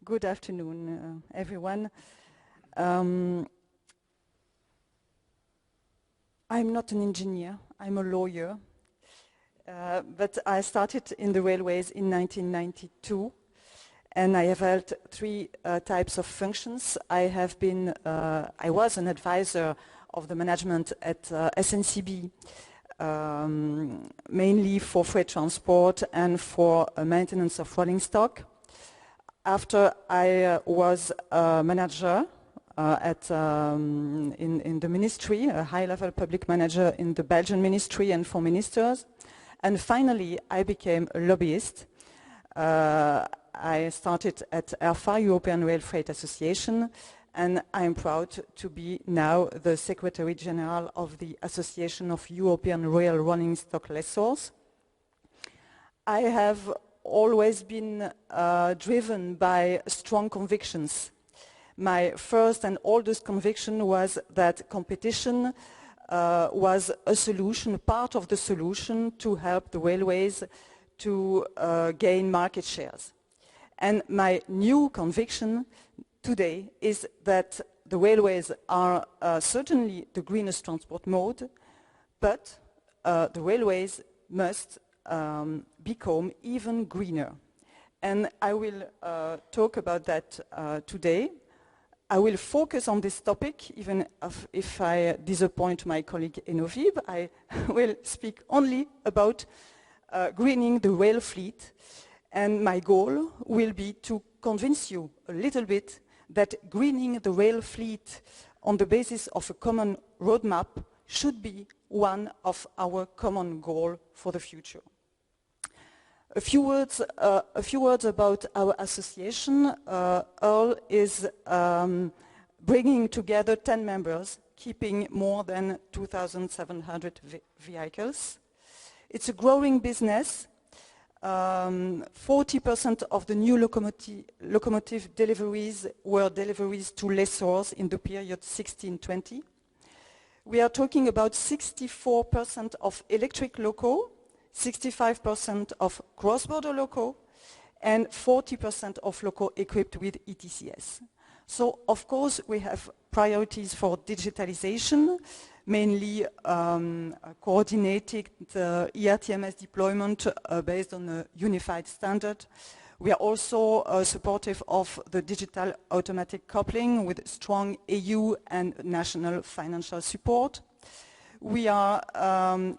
Good afternoon, everyone. I'm not an engineer, I'm a lawyer, but I started in the railways in 1992, and I have held three types of functions. I was an advisor of the management at SNCB, mainly for freight transport and for maintenance of rolling stock. After I was a manager in the ministry, a high-level public manager in the Belgian ministry and for ministers. And finally, I became a lobbyist. I started at ERFA, European Rail Freight Association, and I'm proud to be now the Secretary General of the Association of European Rail Rolling Stock Lessors. I have always been driven by strong convictions. My first and oldest conviction was that competition was a solution, part of the solution to help the railways to gain market shares. And my new conviction today is that the railways are certainly the greenest transport mode, but the railways must become even greener. And I will talk about that today. I will focus on this topic, even if I disappoint my colleague Enovib. I will speak only about greening the rail fleet. And my goal will be to convince you a little bit that greening the rail fleet on the basis of a common roadmap should be one of our common goals for the future. A few words about our association. EARL is bringing together 10 members, keeping more than 2,700 vehicles. It's a growing business. 40% of the new locomotive deliveries were deliveries to lessors in the period 16-20. We are talking about 64% of electric loco, 65% of cross-border loco, and 40% of loco equipped with ETCS. So, of course, we have priorities for digitalization, mainly coordinating the ERTMS deployment based on a unified standard. We are also supportive of the digital automatic coupling with strong EU and national financial support. We are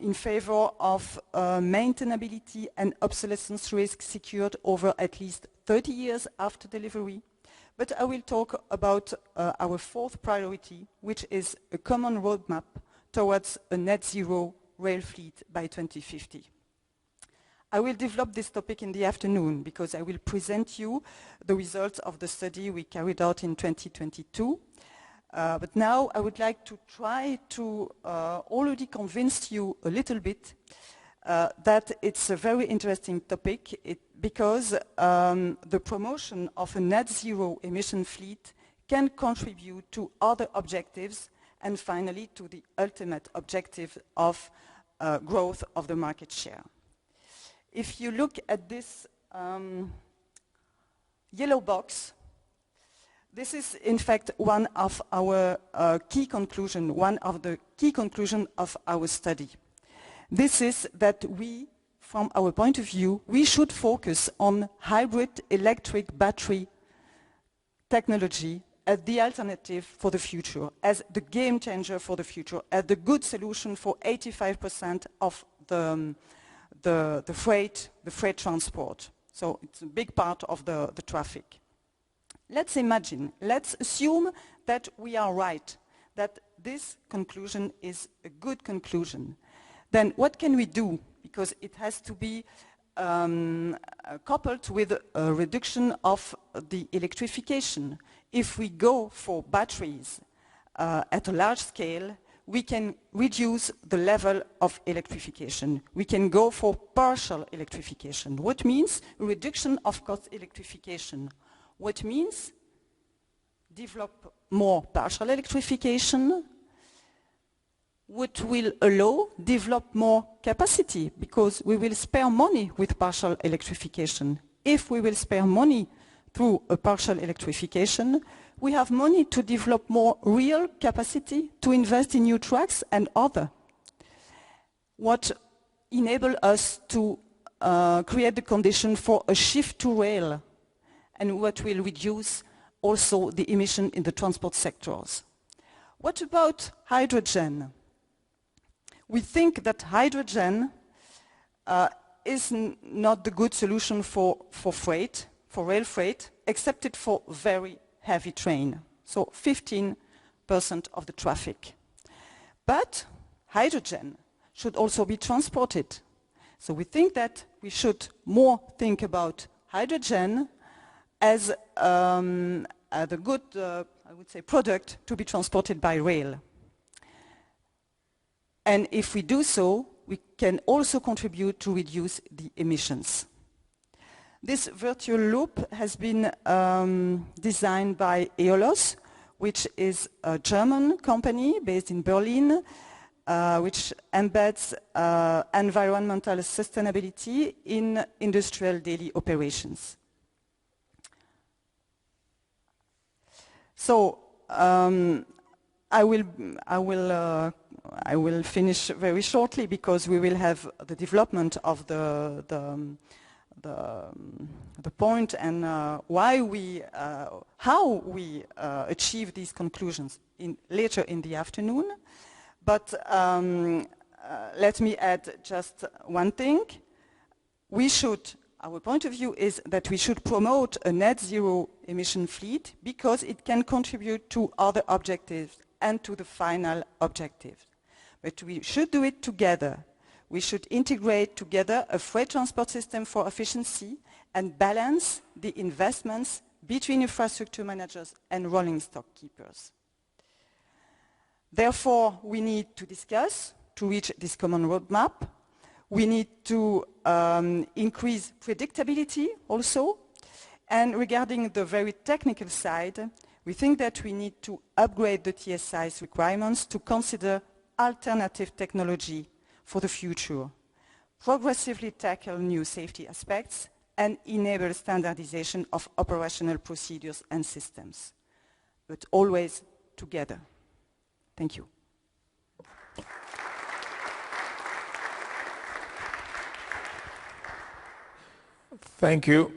in favor of maintainability and obsolescence risk secured over at least 30 years after delivery. But I will talk about our fourth priority, which is a common roadmap towards a net zero rail fleet by 2050. I will develop this topic in the afternoon because I will present you the results of the study we carried out in 2022. But now I would like to try to already convince you a little bit that it's a very interesting topic because the promotion of a net zero emission fleet can contribute to other objectives and finally to the ultimate objective of growth of the market share. If you look at this yellow box, this is in fact one of our key conclusions, one of the key conclusions of our study. This is that we, from our point of view, we should focus on hybrid electric battery technology as the alternative for the future, as the game changer for the future, as the good solution for 85% of the freight transport. So it's a big part of the traffic. Let's imagine, let's assume that we are right, that this conclusion is a good conclusion. Then what can we do? Because it has to be coupled with a reduction of the electrification. If we go for batteries at a large scale, we can reduce the level of electrification. We can go for partial electrification. What means reduction of cost electrification? What means develop more partial electrification, which will allow develop more capacity because we will spare money with partial electrification. If we will spare money through a partial electrification. We have money to develop more real capacity to invest in new tracks and other. What enable us to create the condition for a shift to rail, and what will reduce also the emission in the transport sectors. What about hydrogen? We think that hydrogen is not the good solution for freight, for rail freight, except for very heavy train, so 15% of the traffic. But hydrogen should also be transported. So we think that we should more think about hydrogen as the good, I would say, product to be transported by rail. And if we do so, we can also contribute to reduce the emissions. This virtual loop has been designed by Eolos, which is a German company based in Berlin, which embeds environmental sustainability in industrial daily operations. So I will finish very shortly because we will have the development of the point and how we achieve these conclusions later in the afternoon. But let me add just one thing. Our point of view is that we should promote a net zero emission fleet because it can contribute to other objectives and to the final objective. But we should do it together. We should integrate together a freight transport system for efficiency and balance the investments between infrastructure managers and rolling stock keepers. Therefore, we need to discuss to reach this common roadmap. We need to increase predictability also. And regarding the very technical side, we think that we need to upgrade the TSI's requirements to consider alternative technology for the future, progressively tackle new safety aspects, and enable standardization of operational procedures and systems, but always together. Thank you. Thank you.